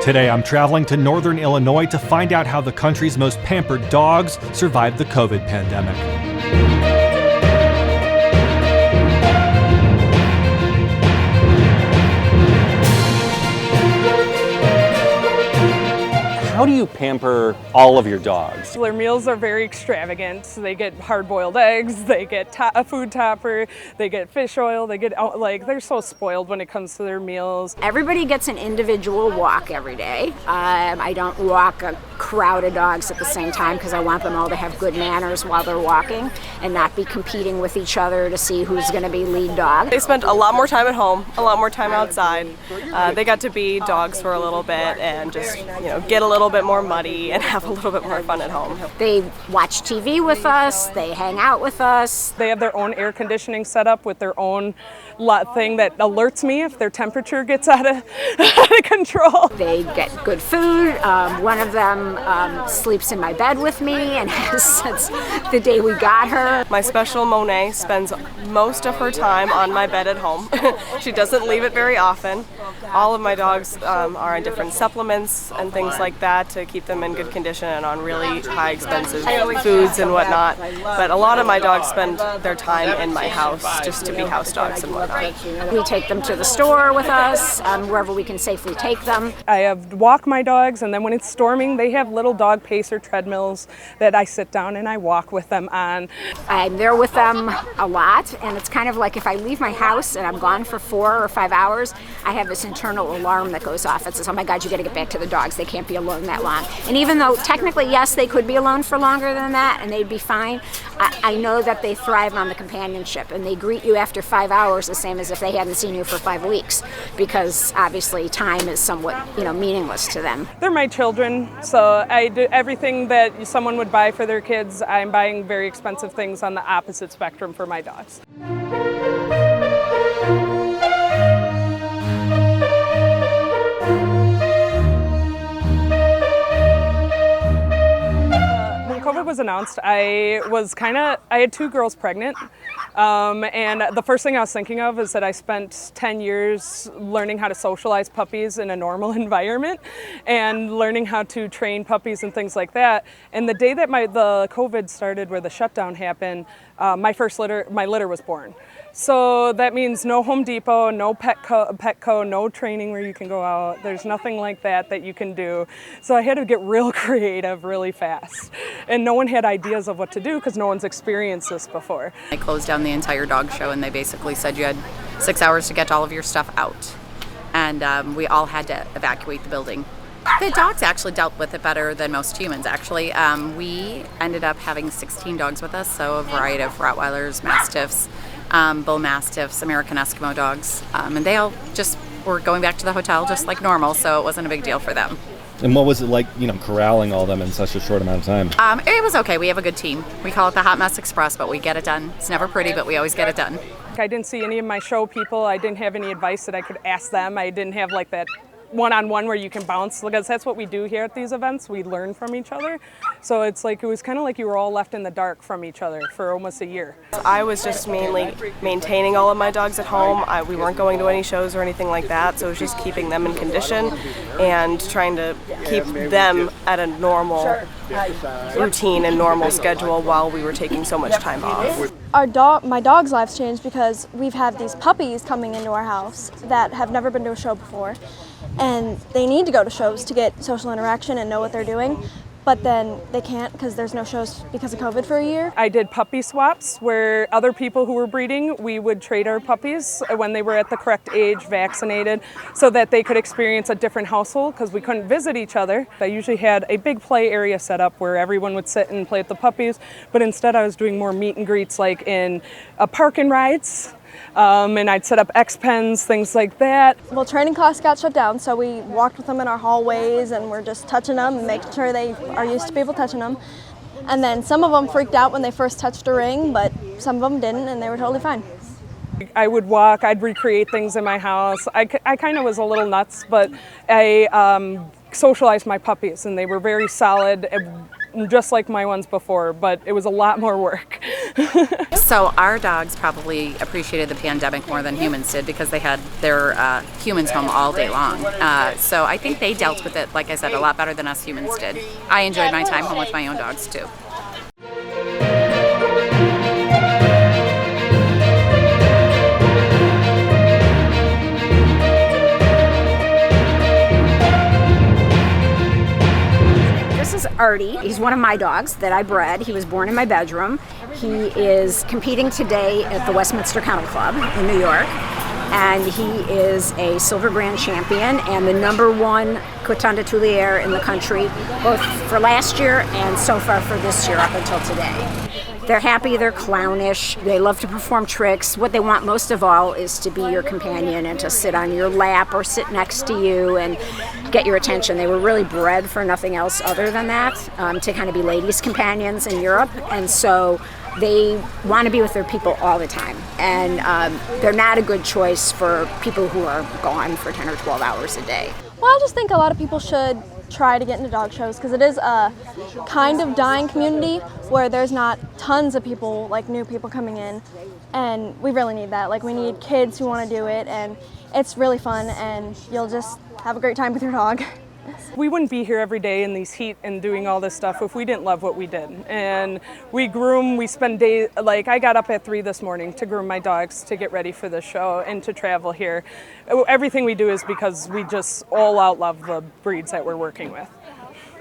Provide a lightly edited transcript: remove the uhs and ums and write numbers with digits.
Today I'm traveling to northern Illinois to find out how the country's most pampered dogs survived the COVID pandemic. How do you pamper all of your dogs? Their meals are very extravagant. So they get hard-boiled eggs, they get a food topper, they get fish oil, they're so spoiled when it comes to their meals. Everybody gets an individual walk every day. I don't walk a crowd of dogs at the same time because I want them all to have good manners while they're walking and not be competing with each other to see who's going to be lead dog. They spent a lot more time at home, a lot more time outside. They got to be dogs for a little bit and just, get a little bit more muddy and have a little bit more fun at home. They watch TV with us, they hang out with us. They have their own air conditioning set up with their own thing that alerts me if their temperature gets out of control. They get good food. One of them sleeps in my bed with me and has since the day we got her. My special Monet spends most of her time on my bed at home. She doesn't leave it very often. All of my dogs are on different supplements and things like that to keep them in good condition and on really high expensive foods and whatnot. But a lot of my dogs spend their time in my house just to be house dogs and whatnot. We take them to the store with us, wherever we can safely take them. I have walk my dogs, and then when it's storming, they have little dog pacer treadmills that I sit down and I walk with them on. I'm there with them a lot, and it's kind of like if I leave my house and I'm gone for 4 or 5 hours, I have this internal alarm that goes off. It says, oh my God, you gotta get back to the dogs. They can't be alone that long. And even though technically, yes, they could be alone for longer than that and they'd be fine, I know that they thrive on the companionship and they greet you after 5 hours the same as if they hadn't seen you for 5 weeks, because obviously time is somewhat, meaningless to them. They're my children, so I do everything that someone would buy for their kids. I'm buying very expensive things on the opposite spectrum for my dogs. COVID was announced, I had 2 girls pregnant, and the first thing I was thinking of is that I spent 10 years learning how to socialize puppies in a normal environment and learning how to train puppies and things like that. And the day that the COVID started, where the shutdown happened, my litter was born. So that means no Home Depot, no Petco, no training where you can go out. There's nothing like that you can do. So I had to get real creative really fast. And no one had ideas of what to do because no one's experienced this before. I closed down the entire dog show and they basically said you had 6 hours to get all of your stuff out. And we all had to evacuate the building. The dogs actually dealt with it better than most humans, actually. We ended up having 16 dogs with us, so a variety of Rottweilers, Mastiffs, Bull Mastiffs, American Eskimo dogs, and they all just were going back to the hotel just like normal, so it wasn't a big deal for them. And what was it like, corralling all them in such a short amount of time? It was okay. We have a good team. We call it the Hot Mess Express, but we get it done. It's never pretty, but we always get it done. I didn't see any of my show people. I didn't have any advice that I could ask them. I didn't have that one-on-one where you can bounce, because that's what we do here at these events. We learn from each other. So it was kind of like you were all left in the dark from each other for almost a year. I was just mainly maintaining all of my dogs at home. We weren't going to any shows or anything like that, so it was just keeping them in condition and trying to keep them at a normal routine and normal schedule while we were taking so much time off. My dog's life's changed because we've had these puppies coming into our house that have never been to a show before, and they need to go to shows to get social interaction and know what they're doing, but then they can't because there's no shows because of COVID for a year. I did puppy swaps where other people who were breeding, we would trade our puppies when they were at the correct age, vaccinated, so that they could experience a different household because we couldn't visit each other. I usually had a big play area set up where everyone would sit and play with the puppies, but instead I was doing more meet and greets like in a park and rides. And I'd set up X-pens, things like that. Well, training class got shut down, so we walked with them in our hallways and we're just touching them and making sure they are used to people touching them. And then some of them freaked out when they first touched a ring, but some of them didn't and they were totally fine. I would walk, I'd recreate things in my house. I kind of was a little nuts, but I socialized my puppies and they were very solid, just like my ones before, but it was a lot more work. So our dogs probably appreciated the pandemic more than humans did because they had their humans home all day long. So I think they dealt with it, like I said, a lot better than us humans did. I enjoyed my time home with my own dogs too. This is Artie. He's one of my dogs that I bred. He was born in my bedroom. He is competing today at the Westminster Kennel Club in New York. And he is a Silver Grand champion and the #1 Coton Tulier in the country, both for last year and so far for this year up until today. They're happy, they're clownish, they love to perform tricks. What they want most of all is to be your companion and to sit on your lap or sit next to you and get your attention. They were really bred for nothing else other than that, to kind of be ladies' companions in Europe. And so they want to be with their people all the time. And they're not a good choice for people who are gone for 10 or 12 hours a day. Well, I just think a lot of people should try to get into dog shows because it is a kind of dying community where there's not tons of people, like new people coming in, and we really need that. Like, we need kids who want to do it, and it's really fun, and you'll just have a great time with your dog. We wouldn't be here every day in these heat and doing all this stuff if we didn't love what we did. And we groom, we spend days, like I got up at 3 this morning to groom my dogs to get ready for the show and to travel here. Everything we do is because we just all out love the breeds that we're working with.